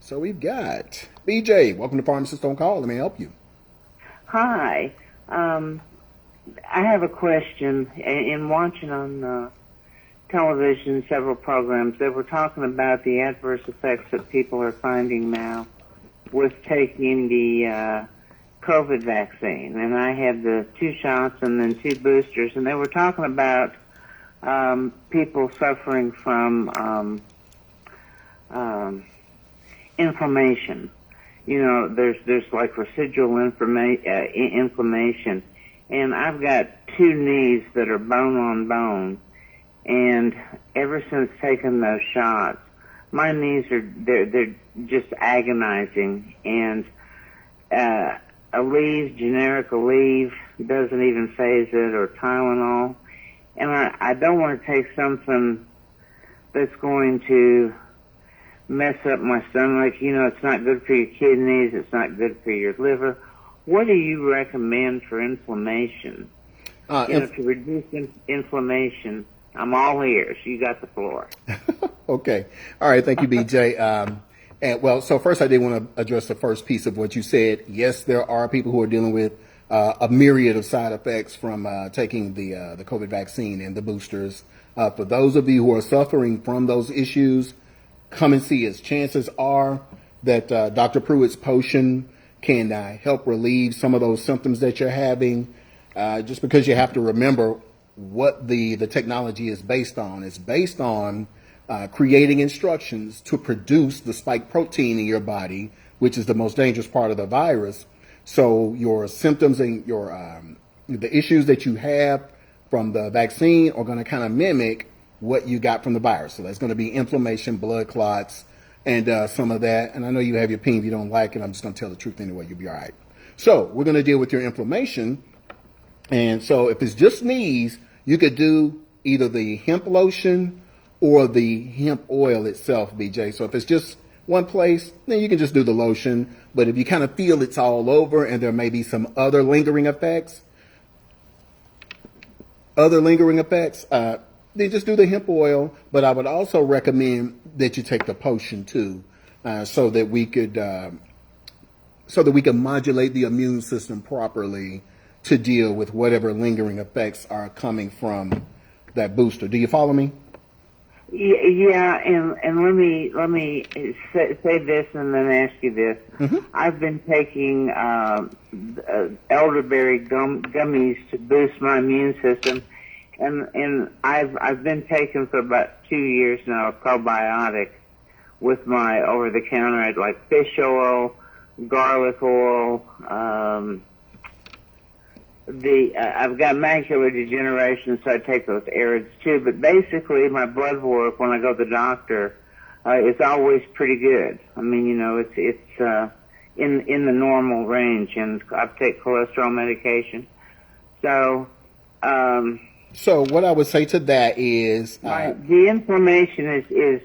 So we've got BJ. Welcome to Pharmacist on Call. Let me help you. Hi. I have a question. In watching on television several programs, they were talking about the adverse effects that people are finding now with taking the COVID vaccine. And I had the 2 shots and then 2 boosters, and they were talking about people suffering from inflammation. You know, there's like residual inflammation, and I've got 2 knees that are bone on bone, and ever since taking those shots, my knees they're just agonizing, and generic Aleve doesn't even phase it, or Tylenol, and I don't want to take something that's going to mess up my stomach. You know, it's not good for your kidneys, it's not good for your liver. What do you recommend for inflammation? To reduce inflammation. I'm all ears. You got the floor. Okay. All right. Thank you, BJ. So first I did want to address the first piece of what you said. Yes, there are people who are dealing with a myriad of side effects from taking the COVID vaccine and the boosters. For those of you who are suffering from those issues, come and see us. Chances are that Dr. Pruitt's potion can help relieve some of those symptoms that you're having. Just because you have to remember what the technology is based on. It's based on creating instructions to produce the spike protein in your body, which is the most dangerous part of the virus. So your symptoms and your the issues that you have from the vaccine are going to kind of mimic what you got from the virus. So that's going to be inflammation, blood clots, and some of that. And I know you have your pain if you don't like it. I'm just going to tell the truth anyway. You'll be all right. So we're going to deal with your inflammation. And so if it's just knees, you could do either the hemp lotion or the hemp oil itself, BJ. So if it's just one place, then you can just do the lotion. But if you kind of feel it's all over and there may be some other lingering effects, then just do the hemp oil. But I would also recommend that you take the potion too, so that we could modulate the immune system properly to deal with whatever lingering effects are coming from that booster. Do you follow me? Yeah, and let me say this and then ask you this. Mm-hmm. I've been taking elderberry gummies to boost my immune system, and I've been taking for about 2 years now a probiotic with my over-the-counter, like fish oil, garlic oil. I've got macular degeneration, so I take those arids too. But basically, my blood work when I go to the doctor is always pretty good. I mean, you know, it's in the normal range, and I take cholesterol medication. So what I would say to that is the inflammation is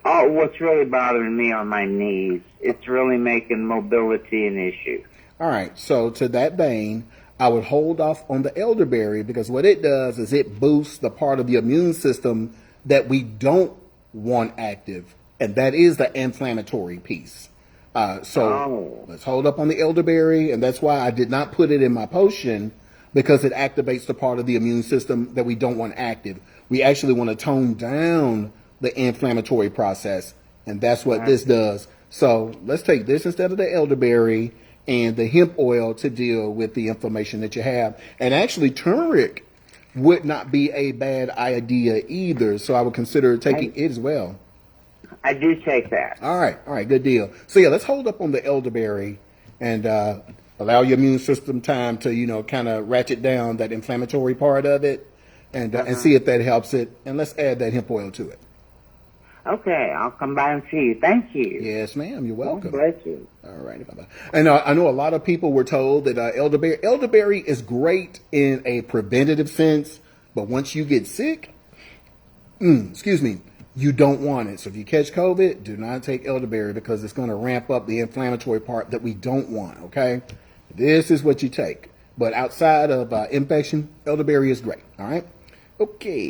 what's really bothering me on my knees. It's really making mobility an issue. All right, so to that vein, I would hold off on the elderberry because what it does is it boosts the part of the immune system that we don't want active, and that is the inflammatory piece. Let's hold up on the elderberry, and that's why I did not put it in my potion, because it activates the part of the immune system that we don't want active. We actually want to tone down the inflammatory process, and that's what this does. So let's take this instead of the elderberry and the hemp oil to deal with the inflammation that you have. And actually, turmeric would not be a bad idea either. So I would consider taking it as well. I do take that. All right, good deal. So yeah, let's hold up on the elderberry and allow your immune system time to, you know, kind of ratchet down that inflammatory part of it and see if that helps it. And let's add that hemp oil to it. Okay, I'll come by and see you. Thank you. Yes, ma'am. You're welcome. God bless you. All right. Bye-bye. And I know a lot of people were told that elderberry is great in a preventative sense, but once you get sick, you don't want it. So if you catch COVID, do not take elderberry because it's going to ramp up the inflammatory part that we don't want, okay? This is what you take. But outside of infection, elderberry is great, all right? Okay.